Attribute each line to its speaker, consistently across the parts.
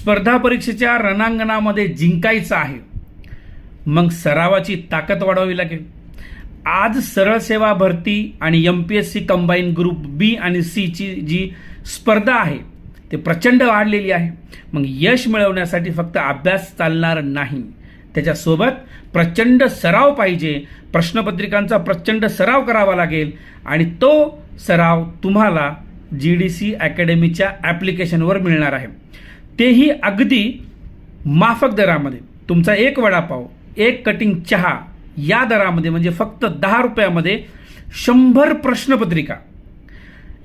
Speaker 1: स्पर्धा परीक्षेच्या रणांगणामध्ये जिंकायचं आहे, मग सरावाची ताकद वाढवावी लागेल. आज सरळ सेवा भरती आणि MPSC कंबाईन ग्रुप बी आणि सी ची जी स्पर्धा आहे ते प्रचंड वाढलेली आहे. मग यश मिळवण्यासाठी फक्त अभ्यास चालणार नाही, त्याच्यासोबत प्रचंड सराव पाहिजे. प्रश्नपत्रिकांचा प्रचंड सराव करावा लागेल आणि तो सराव तुम्हाला GDC अकॅडमीच्या ॲप्लिकेशनवर मिळणार आहे, तेही अगदी माफक दरामध्ये. तुमचा एक वडापाव, एक कटिंग चहा या दरामध्ये, म्हणजे फक्त 10 रुपयामध्ये 100 प्रश्नपत्रिका,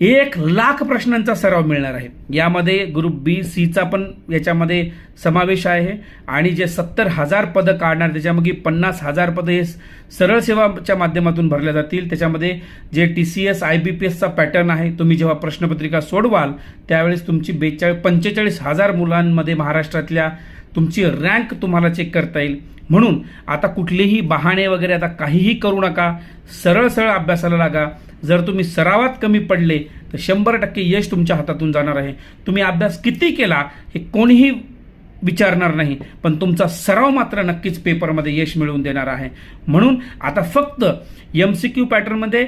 Speaker 1: 1,00,000 प्रश्नांचा सराव मिळणार आहे. यामध्ये ग्रुप बी सीचा पण याच्यामध्ये समावेश आहे आणि जे 70,000 पदं काढणार त्याच्यामध्ये 50,000 पदं हे सरळ सेवाच्या माध्यमातून भरल्या जातील. त्याच्यामध्ये जे TCS IBPSचा पॅटर्न आहे, तुम्ही जेव्हा प्रश्नपत्रिका सोडवाल त्यावेळेस तुमची 45,000 मुलांमध्ये महाराष्ट्रातल्या तुमची रँक तुम्हाला चेक करता येईल. म्हणून आता कुठलेही बहाणे वगैरे आता काहीही करू नका, सरळ सरळ अभ्यासाला लागा. जर तुम्ही सरावात कमी पडले तर 100% यश तुमच्या हातातून जाणार आहे. तुम्ही अभ्यास किती केला हे कोणीही विचारणार नाही, पण तुमचा सराव मात्र नक्कीच पेपरमध्ये यश मिळवून देणार आहे. म्हणून आता फक्त MCQ पॅटर्नमध्ये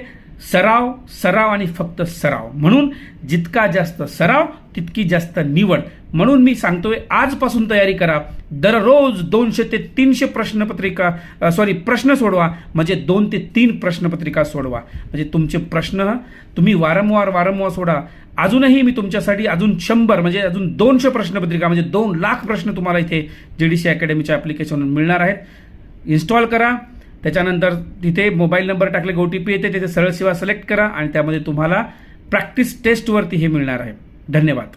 Speaker 1: सराव सराव आणि फक्त सराव. म्हणून जितका जास्त सराव तितकी जास्त निवड. म्हणून मी सांगतोय आजपासून तयारी करा. दररोज 200 ते 300 प्रश्न सोडवा, म्हणजे 2 ते 3 प्रश्नपत्रिका सोडवा. म्हणजे तुमचे प्रश्न तुम्ही वारंवार सोडा. अजूनही मी तुमच्यासाठी अजून 100 म्हणजे अजून 200 प्रश्नपत्रिका म्हणजे 2,00,000 प्रश्न तुम्हाला इथे GDC अकॅडमीच्या ॲप्लिकेशनवर मिळणार आहेत. इन्स्टॉल करा. त्याच्यानंतर तिथे मोबाईल नंबर टाकले की OTP येते, तिथे सरळ सेवा सिलेक्ट करा आणि त्यामध्ये तुम्हाला प्रॅक्टिस टेस्टवरती हे मिळणार आहे. धन्यवाद.